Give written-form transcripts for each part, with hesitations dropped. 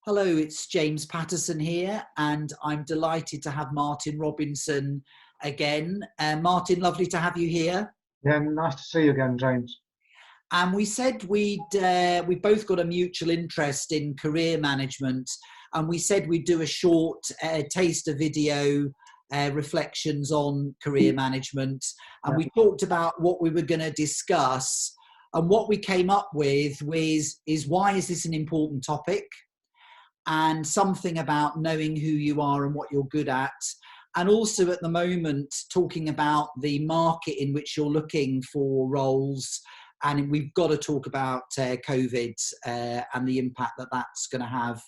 Hello, it's James Patterson here, and I'm delighted to have Martin Robinson again. Martin, lovely to have you here. Yeah, nice to see you again, James. And we said we both got a mutual interest in career management, and we said we'd do a short taster video reflections on career management. And Yeah, we talked about what we were going to discuss, and what we came up with is why is this an important topic? And something about knowing who you are and what you're good at. And also at the moment, talking about the market in which you're looking for roles. And we've got to talk about COVID and the impact that that's going to have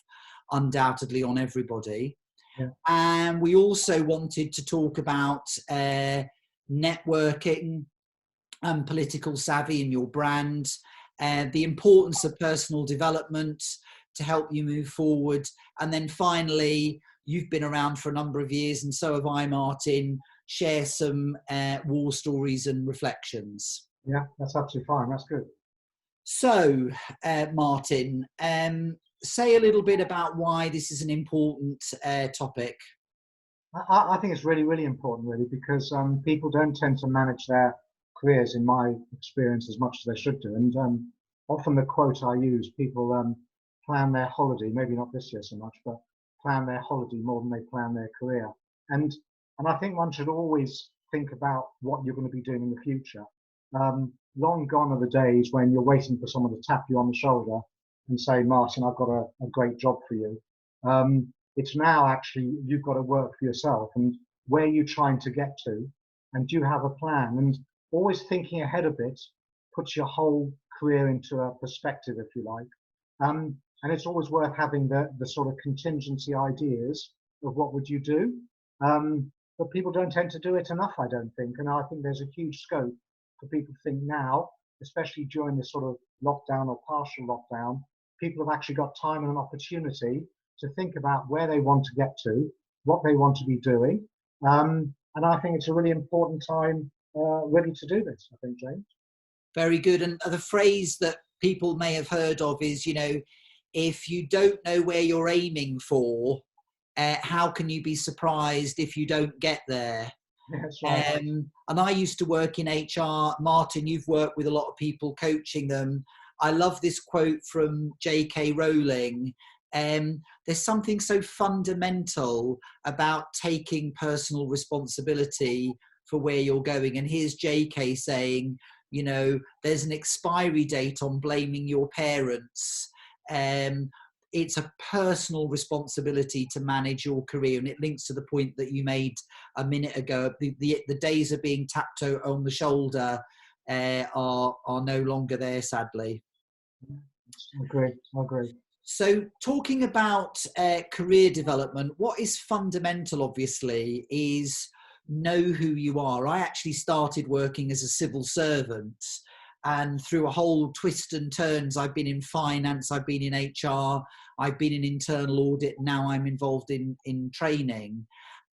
undoubtedly on everybody. yeah, And we also wanted to talk about networking and political savvy in your brand, the importance of personal development to help you move forward. And then finally, you've been around for a number of years, and so have I, Martin. Share some war stories and reflections. yeah, that's absolutely fine. That's good. So, Martin, say a little bit about why this is an important topic. I think it's really, really important, really, because people don't tend to manage their careers, in my experience, as much as they should do. And often the quote I use, people plan their holiday, maybe not this year so much, but plan their holiday more than they plan their career. And and I think one should always think about what you're going to be doing in the future. Long gone are the days when you're waiting for someone to tap you on the shoulder and say, Martin, I've got a great job for you. It's now actually you've got to work for yourself, and where are you trying to get to, and do you have a plan? And always thinking ahead a bit puts your whole career into a perspective, if you like. And it's always worth having the sort of contingency ideas of what would you do. But people don't tend to do it enough, I don't think. And I think there's a huge scope for people to think now, especially during this sort of lockdown or partial lockdown, people have actually got time and an opportunity to think about where they want to get to, what they want to be doing. And I think it's a really important time really to do this, I think, James. Very good. And the phrase that people may have heard of is, if you don't know where you're aiming for, how can you be surprised if you don't get there? That's right. And I used to work in HR. Martin, you've worked with a lot of people, coaching them. I love this quote from J.K. Rowling. There's something so fundamental about taking personal responsibility for where you're going. And here's J.K. saying, there's an expiry date on blaming your parents. It's a personal responsibility to manage your career, and it links to the point that you made a minute ago. The days of being tapped on the shoulder are no longer there, sadly. I agree. I agree. So, talking about career development, what is fundamental, obviously, is know who you are. I actually started working as a civil servant, and through a whole twist and turns, I've been in finance, I've been in HR, I've been in internal audit, now I'm involved in training.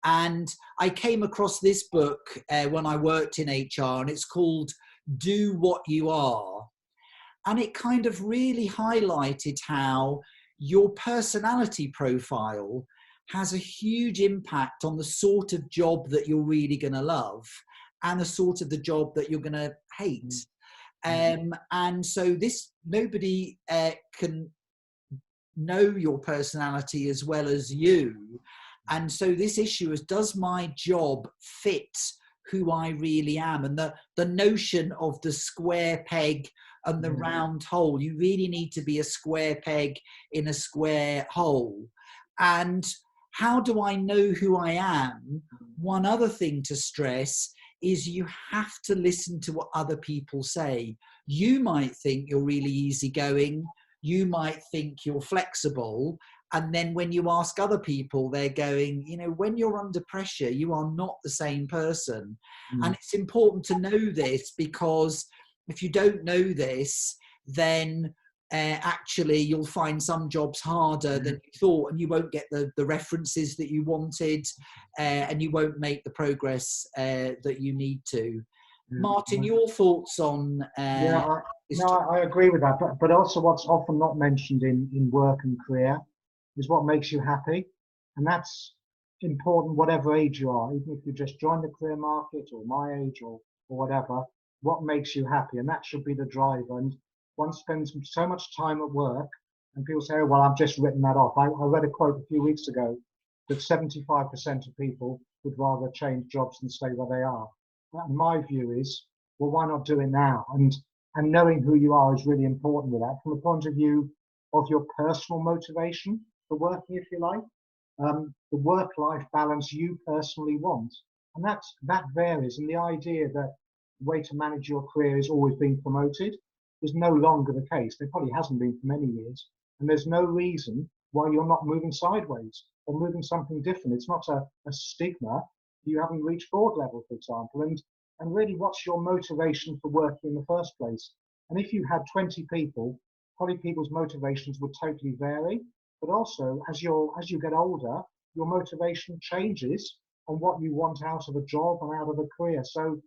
And I came across this book when I worked in HR, and it's called Do What You Are. And it kind of really highlighted how your personality profile has a huge impact on the sort of job that you're really going to love and the sort of the job that you're going to hate. And so nobody can know your personality as well as you. And so this issue is, does my job fit who I really am? And the notion of the square peg and the round hole, you really need to be a square peg in a square hole. And how do I know who I am? One other thing to stress is you have to listen to what other people say. You might think you're really easygoing. You might think you're flexible. And then when you ask other people, they're going, when you're under pressure, you are not the same person. And it's important to know this, because if you don't know this, then actually you'll find some jobs harder than you thought, and you won't get the references that you wanted, and you won't make the progress that you need to. Martin, your thoughts on this I agree with that. But also what's often not mentioned in work and career is what makes you happy. And that's important whatever age you are, even if you just joined the career market or my age or whatever, what makes you happy. And that should be the driver. And one spends so much time at work and people say, oh, well, I've just written that off. I read a quote a few weeks ago that 75% of people would rather change jobs than stay where they are. And my view is, well, why not do it now? And knowing who you are is really important with that from the point of view of your personal motivation for working, if you like, the work-life balance you personally want. And that varies. And the idea that the way to manage your career is always being promoted is no longer the case. It probably hasn't been for many years. And there's no reason why you're not moving sideways or moving something different. It's not a stigma. You haven't reached board level, for example. And really, what's your motivation for working in the first place? And if you had 20 people, probably people's motivations would totally vary. But also, as you get older, your motivation changes on what you want out of a job and out of a career. So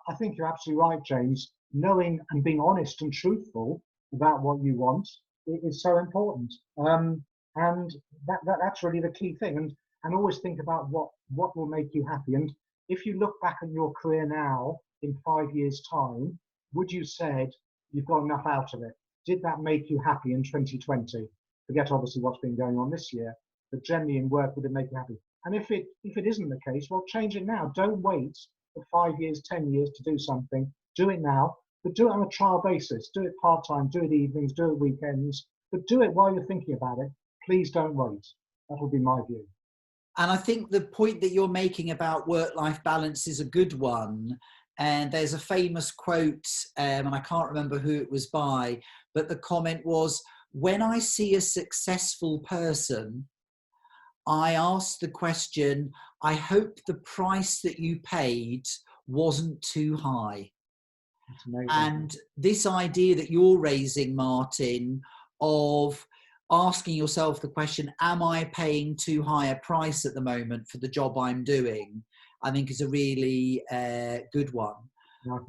I think you're absolutely right, James. Knowing and being honest and truthful about what you want is so important. And that's really the key thing. And always think about what will make you happy. And if you look back at your career now in 5 years' time, would you said you've got enough out of it? Did that make you happy in 2020? Forget obviously what's been going on this year, but generally in work, would it make you happy? And if it isn't the case, well, change it now. Don't wait for 5 years, 10 years to do something. Do it now, but do it on a trial basis. Do it part-time, do it evenings, do it weekends, but do it while you're thinking about it. Please don't wait. That would be my view. And I think the point that you're making about work-life balance is a good one. And there's a famous quote, and I can't remember who it was by, but the comment was, when I see a successful person, I ask the question, I hope the price that you paid wasn't too high. That's amazing. And this idea that you're raising, Martin, of asking yourself the question, am I paying too high a price at the moment for the job I'm doing? I think is a really good one.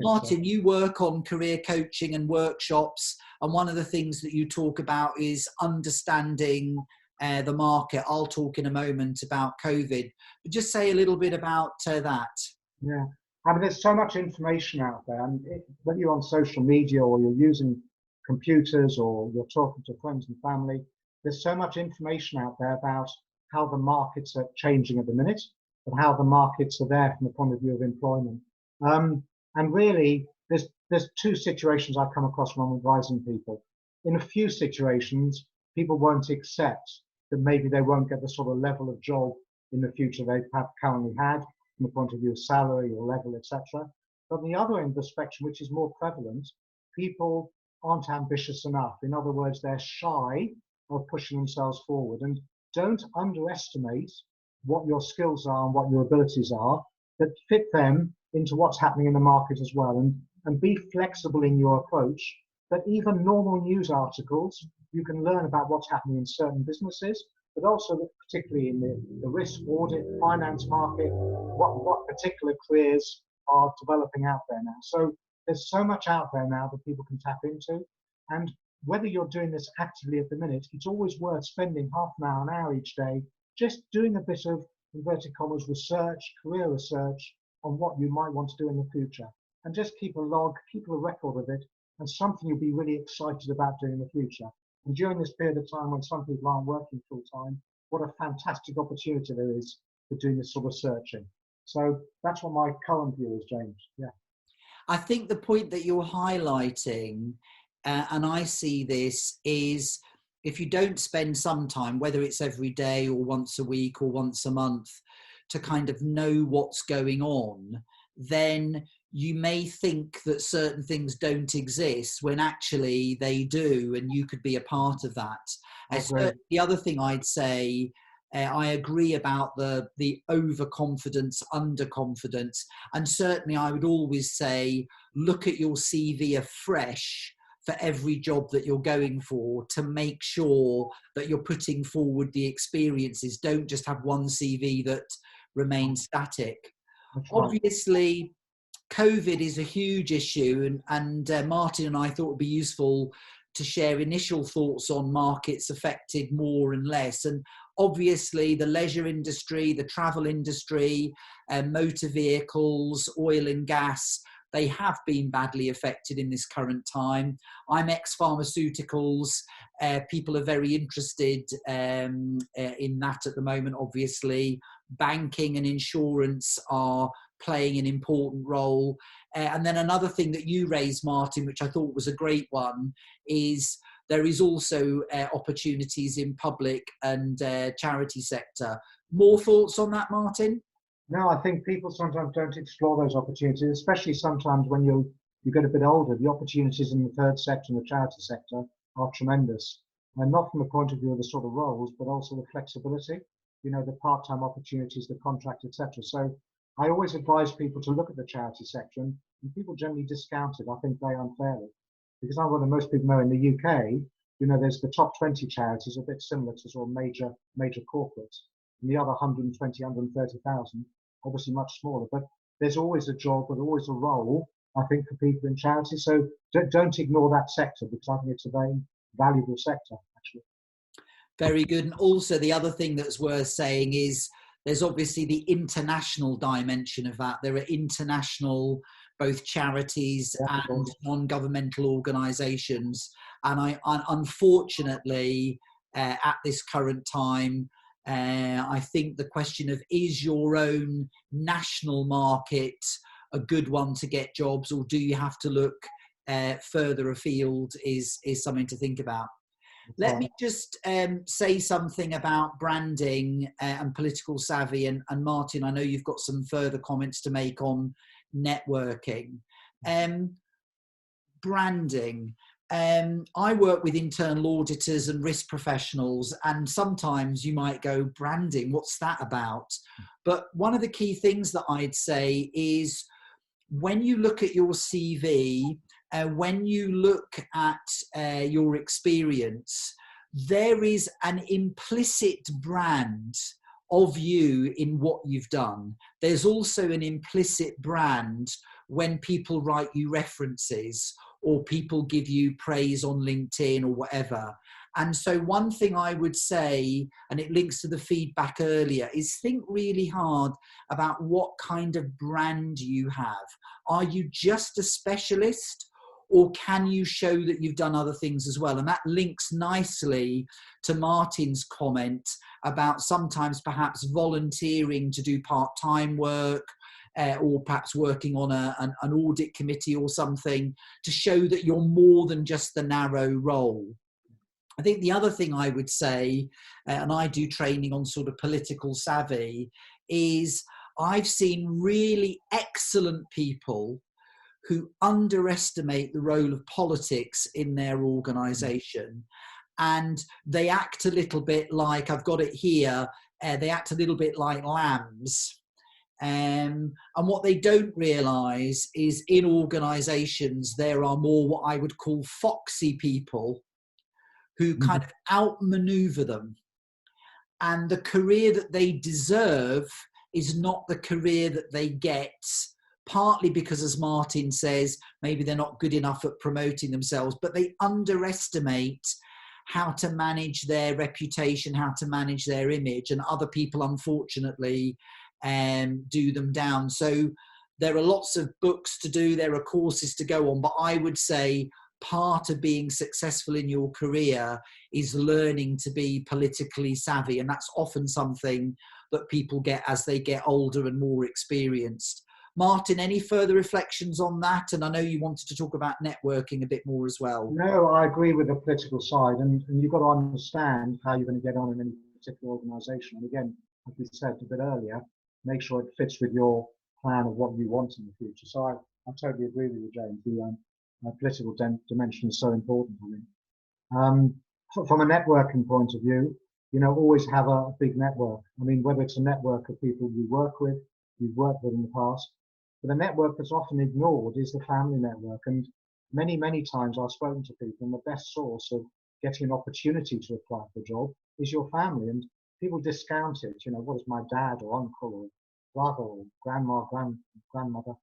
Martin, so. You work on career coaching and workshops, and one of the things that you talk about is understanding the market. I'll talk in a moment about COVID, but just say a little bit about that. Yeah, I mean, there's so much information out there, and whether you're on social media or you're using computers or you're talking to friends and family, there's so much information out there about how the markets are changing at the minute, but how the markets are there from the point of view of employment. And really, there's two situations I come across when I'm advising people. In a few situations, people won't accept that maybe they won't get the sort of level of job in the future they've currently had from the point of view of salary or level, etc. But on the other end of the spectrum, which is more prevalent, people aren't ambitious enough. In other words, they're shy of pushing themselves forward. And don't underestimate what your skills are and what your abilities are, but fit them into what's happening in the market as well, and be flexible in your approach. But even normal news articles, you can learn about what's happening in certain businesses, but also particularly in the risk, audit, finance market, what particular careers are developing out there now. So there's so much out there now that people can tap into. And whether you're doing this actively at the minute, it's always worth spending half an hour each day, just doing a bit of, inverted commas, research, career research on what you might want to do in the future. And just keep a log, keep a record of it, and something you'll be really excited about doing in the future. And during this period of time when some people aren't working full time, what a fantastic opportunity there is for doing this sort of searching. So that's what my current view is, James. Yeah. I think the point that you're highlighting, and I see this, is if you don't spend some time, whether it's every day or once a week or once a month, to kind of know what's going on, then you may think that certain things don't exist when actually they do, and you could be a part of that. The other thing I'd say, I agree about the overconfidence, underconfidence, and certainly I would always say, look at your CV afresh for every job that you're going for to make sure that you're putting forward the experiences. Don't just have one CV that remains static. Obviously, COVID is a huge issue, and Martin and I thought it would be useful to share initial thoughts on markets affected more and less. And obviously the leisure industry, the travel industry, motor vehicles, oil and gas, they have been badly affected in this current time. I'm ex-pharmaceuticals. People are very interested in that at the moment, obviously. Banking and insurance are playing an important role. And then another thing that you raised, Martin, which I thought was a great one, is there is also opportunities in public and charity sector. More thoughts on that, Martin? No, I think people sometimes don't explore those opportunities, especially sometimes when you get a bit older. The opportunities in the third sector and the charity sector are tremendous, and not from the point of view of the sort of roles, but also the flexibility. You know, the part-time opportunities, the contract, etc. So I always advise people to look at the charity sector, and people generally discount it, I think, very unfairly, because I want most people know in the UK, you know, there's the top 20 charities, a bit similar to sort of major corporates, and the other 120, 130,000. Obviously much smaller, but there's always a job and always a role, I think, for people in charity. So don't ignore that sector, because I think it's a very valuable sector, actually. Very good. And also the other thing that's worth saying is there's obviously the international dimension of that. There are international, both charities and non-governmental organisations. And I unfortunately, at this current time, I think the question of, is your own national market a good one to get jobs, or do you have to look further afield, is something to think about. Let me just say something about branding and political savvy. And Martin, I know you've got some further comments to make on networking. Branding. I work with internal auditors and risk professionals, and sometimes you might go, branding, what's that about? But one of the key things that I'd say is when you look at your CV, when you look at your experience, there is an implicit brand of you in what you've done. There's also an implicit brand when people write you references or people give you praise on LinkedIn or whatever. And so one thing I would say, and it links to the feedback earlier, is think really hard about what kind of brand you have. Are you just a specialist, or can you show that you've done other things as well? And that links nicely to Martin's comment about sometimes perhaps volunteering to do part-time work, or perhaps working on an audit committee or something, to show that you're more than just the narrow role. I think the other thing I would say, and I do training on sort of political savvy, is I've seen really excellent people who underestimate the role of politics in their organisation. And they act a little bit like, I've got it here, they act a little bit like lambs. And what they don't realise is in organisations there are more what I would call foxy people who kind of outmaneuver them. And the career that they deserve is not the career that they get, partly because, as Martin says, maybe they're not good enough at promoting themselves, but they underestimate how to manage their reputation, how to manage their image, and other people, unfortunately, do them down. So there are lots of books to do, there are courses to go on, but I would say part of being successful in your career is learning to be politically savvy, and that's often something that people get as they get older and more experienced. Martin, any further reflections on that? And I know you wanted to talk about networking a bit more as well. No, I agree with the political side, and you've got to understand how you're going to get on in any particular organisation. And again, like we said a bit earlier, make sure it fits with your plan of what you want in the future. So I totally agree with you, James. The political dimension is so important, I think. From a networking point of view, you know, always have a big network. I mean, whether it's a network of people you work with, you've worked with in the past, but the network that's often ignored is the family network. And many, many times I've spoken to people, and the best source of getting an opportunity to apply for a job is your family. And people discount it. You know, what is my dad or uncle or brother or grandma, grandmother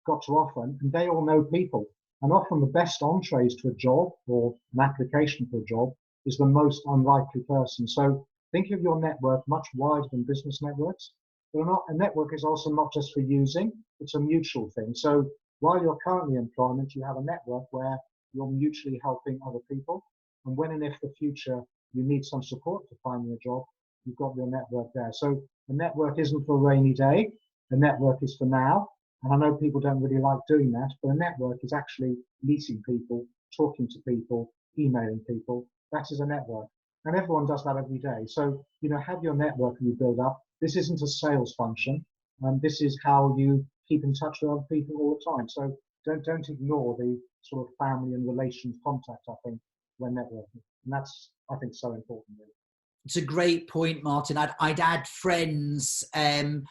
got to offer? And they all know people. And often the best entrees to a job or an application for a job is the most unlikely person. So think of your network much wider than business networks. A network is also not just for using, it's a mutual thing. So while you're currently in employment, you have a network where you're mutually helping other people. And when and if the future you need some support to finding a job, you've got your network there. So the network isn't for a rainy day. The network is for now. And I know people don't really like doing that, but a network is actually meeting people, talking to people, emailing people. That is a network. And everyone does that every day. So, have your network and you build up. This isn't a sales function. This is how you keep in touch with other people all the time. So don't ignore the sort of family and relations contact, I think, when networking. And that's, I think, so important, really. It's a great point, Martin. I'd add friends, and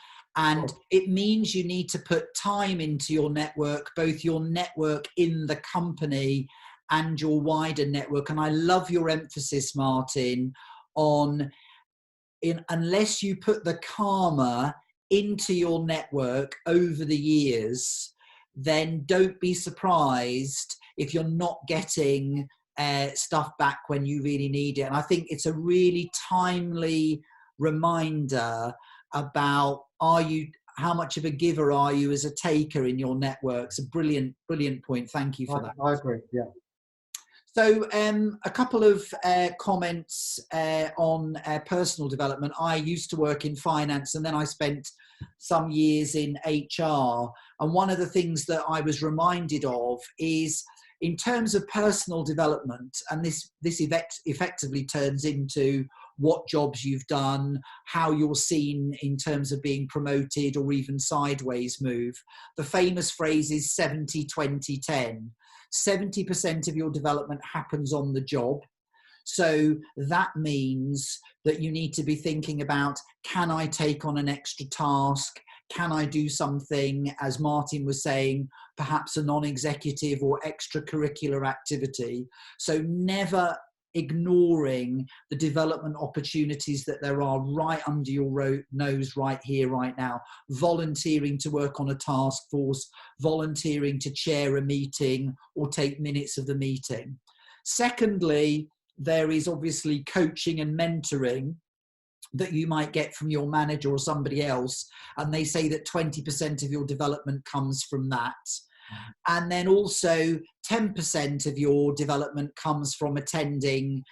it means you need to put time into your network, both your network in the company and your wider network. And I love your emphasis, Martin, on unless you put the karma into your network over the years, then don't be surprised if you're not getting stuff back when you really need it. And I think it's a really timely reminder about how much of a giver are you as a taker in your network. It's a brilliant point. Thank you for that. I agree, yeah. So a couple of comments on personal development. I used to work in finance and then I spent some years in HR. And one of the things that I was reminded of is in terms of personal development, and this effectively turns into what jobs you've done, how you're seen in terms of being promoted or even sideways move. The famous phrase is 70-20-10. 70% of your development happens on the job. So that means that you need to be thinking about, can I take on an extra task? Can I do something, as Martin was saying, perhaps a non-executive or extracurricular activity? So never ignoring the development opportunities that there are right under your nose right here, right now. Volunteering to work on a task force, volunteering to chair a meeting or take minutes of the meeting. Secondly, there is obviously coaching and mentoring that you might get from your manager or somebody else. And they say that 20% of your development comes from that. And then also 10% of your development comes from attending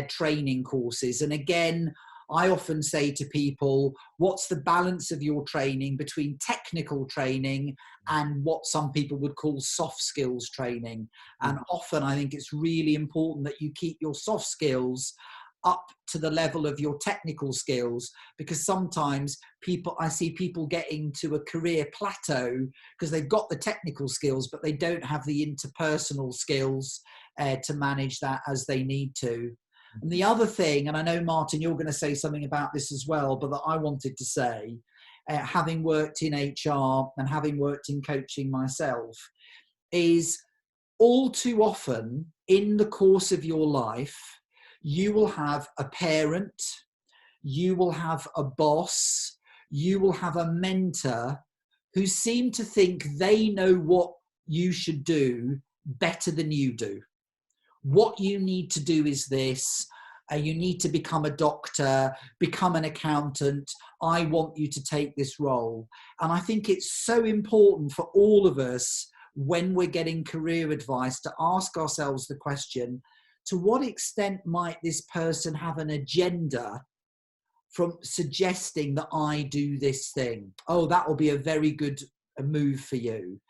training courses. And again, I often say to people, what's the balance of your training between technical training and what some people would call soft skills training? And often I think it's really important that you keep your soft skills up to the level of your technical skills, because sometimes I see people getting to a career plateau because they've got the technical skills, but they don't have the interpersonal skills to manage that as they need to. And the other thing, and I know, Martin, you're going to say something about this as well, but that I wanted to say, having worked in HR and having worked in coaching myself, is all too often in the course of your life, you will have a parent, you will have a boss, you will have a mentor who seem to think they know what you should do better than you do. What you need to do is this. You need to become a doctor, become an accountant. I want you to take this role. And I think it's so important for all of us when we're getting career advice to ask ourselves the question, to what extent might this person have an agenda from suggesting that I do this thing? Oh, that will be a very good move for you.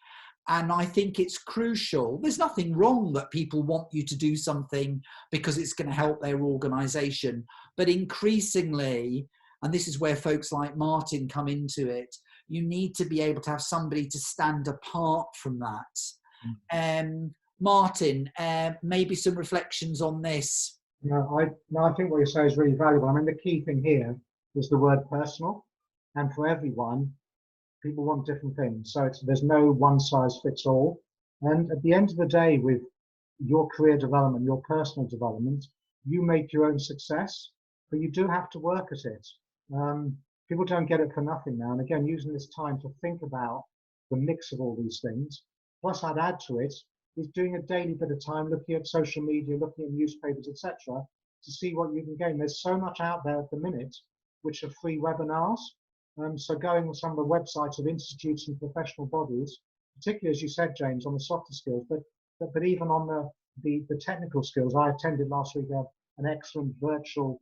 And I think it's crucial. There's nothing wrong that people want you to do something because it's going to help their organization. But increasingly, and this is where folks like Martin come into it, you need to be able to have somebody to stand apart from that. Martin, maybe some reflections on this. No, I think what you say is really valuable. I mean, the key thing here is the word personal. And for everyone, people want different things. So there's no one size fits all. And at the end of the day, with your career development, your personal development, you make your own success, but you do have to work at it. People don't get it for nothing now. And again, using this time to think about the mix of all these things. Plus, I'd add to it, is doing a daily bit of time, looking at social media, looking at newspapers, etc., to see what you can gain. There's so much out there at the minute, which are free webinars. So going on some of the websites of institutes and professional bodies, particularly as you said, James, on the softer skills, but even on the technical skills. I attended last week an excellent virtual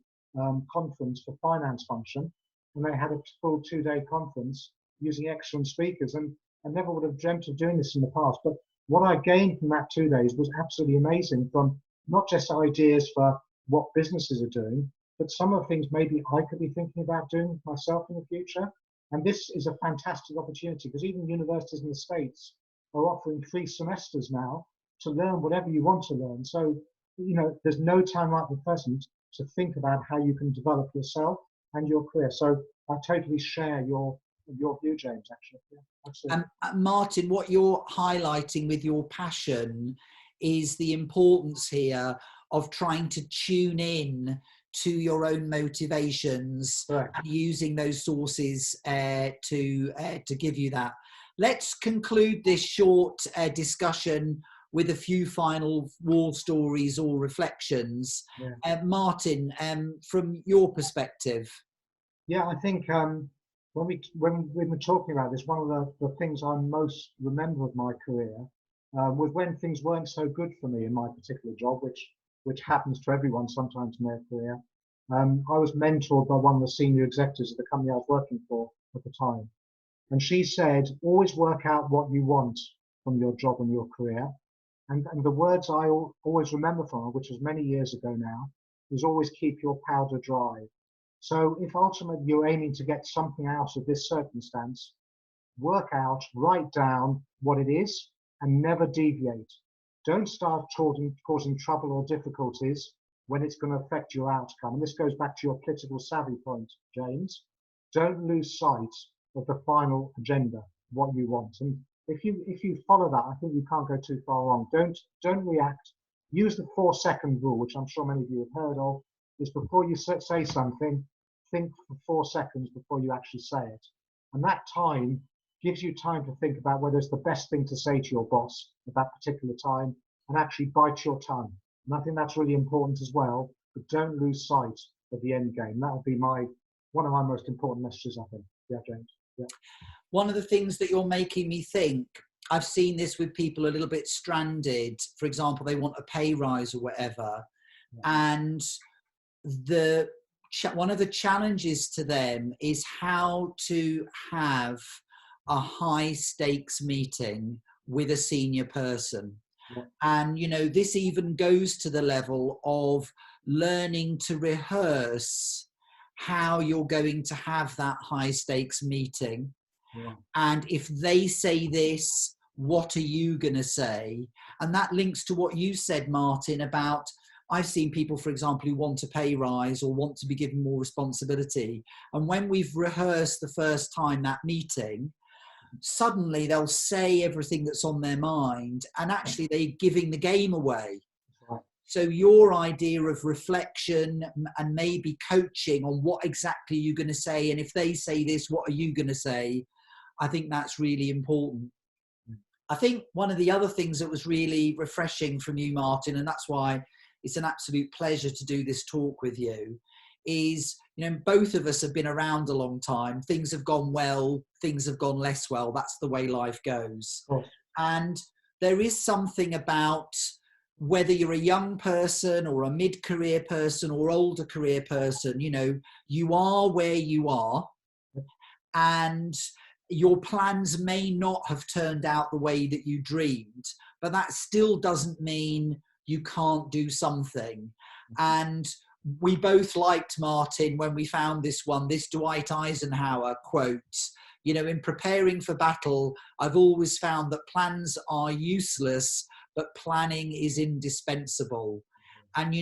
conference for finance function, and they had a full 2-day conference using excellent speakers, and I never would have dreamt of doing this in the past. But what I gained from that 2 days was absolutely amazing, from not just ideas for what businesses are doing, but some of the things maybe I could be thinking about doing myself in the future. And this is a fantastic opportunity, because even universities in the States are offering free semesters now to learn whatever you want to learn. So, there's no time like the present to think about how you can develop yourself and your career. So I totally share your view, James, actually. Yeah, absolutely. Martin, what you're highlighting with your passion is the importance here of trying to tune in to your own motivations. Correct. And using those sources to give you that. Let's conclude this short discussion with a few final war stories or reflections. Yeah. Martin, from your perspective. Yeah, I think when we were talking about this, one of the things I most remember of my career was when things weren't so good for me in my particular job, which happens to everyone sometimes in their career. I was mentored by one of the senior executives of the company I was working for at the time. And she said, always work out what you want from your job and your career. And the words I always remember from her, which was many years ago now, is always keep your powder dry. So if ultimately you're aiming to get something out of this circumstance, work out, write down what it is, and never deviate. Don't start causing trouble or difficulties when it's going to affect your outcome. And this goes back to your political savvy point, James. Don't lose sight of the final agenda, what you want. And if you follow that, I think you can't go too far wrong. Don't react. Use the 4-second rule, which I'm sure many of you have heard of, is before you say something, think for 4 seconds before you actually say it. And that time gives you time to think about whether it's the best thing to say to your boss at that particular time, and actually bite your tongue. And I think that's really important as well, but don't lose sight of the end game. That would be one of my most important messages, I think. Yeah, James. Yeah. One of the things that you're making me think, I've seen this with people a little bit stranded. For example, they want a pay rise or whatever. Yeah. And one of the challenges to them is how to have a high stakes meeting with a senior person. Yeah. And, this even goes to the level of learning to rehearse how you're going to have that high stakes meeting. Yeah. And if they say this, what are you going to say? And that links to what you said, Martin, about I've seen people, for example, who want a pay rise or want to be given more responsibility. And when we've rehearsed the first time that meeting, suddenly they'll say everything that's on their mind, and actually they're giving the game away. Right. So your idea of reflection and maybe coaching on what exactly you're going to say, and if they say this, what are you going to say? I think that's really important. I think one of the other things that was really refreshing from you, Martin, and that's why it's an absolute pleasure to do this talk with you, is, both of us have been around a long time. Things have gone well, things have gone less well. That's the way life goes. Oh. And there is something about whether you're a young person or a mid-career person or older career person, you are where you are, and your plans may not have turned out the way that you dreamed, but that still doesn't mean you can't do something. And we both liked, Martin, when we found this Dwight Eisenhower quote, in preparing for battle, I've always found that plans are useless, but planning is indispensable. And,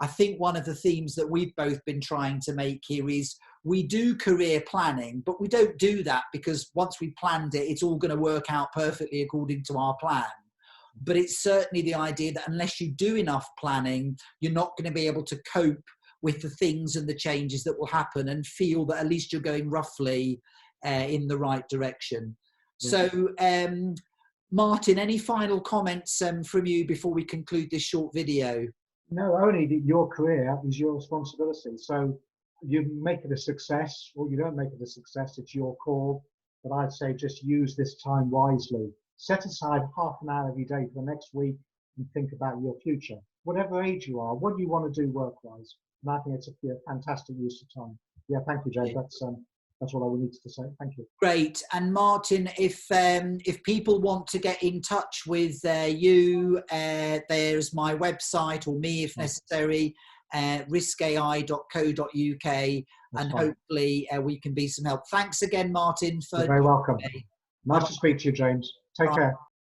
I think one of the themes that we've both been trying to make here is we do career planning, but we don't do that because once we planned it, it's all going to work out perfectly according to our plan. But it's certainly the idea that unless you do enough planning, you're not going to be able to cope with the things and the changes that will happen and feel that at least you're going roughly in the right direction. Yeah. So, Martin, any final comments from you before we conclude this short video? No, only that your career is your responsibility. So you make it a success or you don't make it a success, it's your call. But I'd say just use this time wisely. Set aside half an hour every day for the next week and think about your future. Whatever age you are, what do you want to do work-wise? And I think it's a fantastic use of time. Yeah, thank you, James. That's what I needed to say. Thank you. Great. And Martin, if people want to get in touch with you, there's my website, or me if necessary, riskai.co.uk, and hopefully we can be some help. Thanks again, Martin. You're very welcome. Nice to speak to you, James. Take care.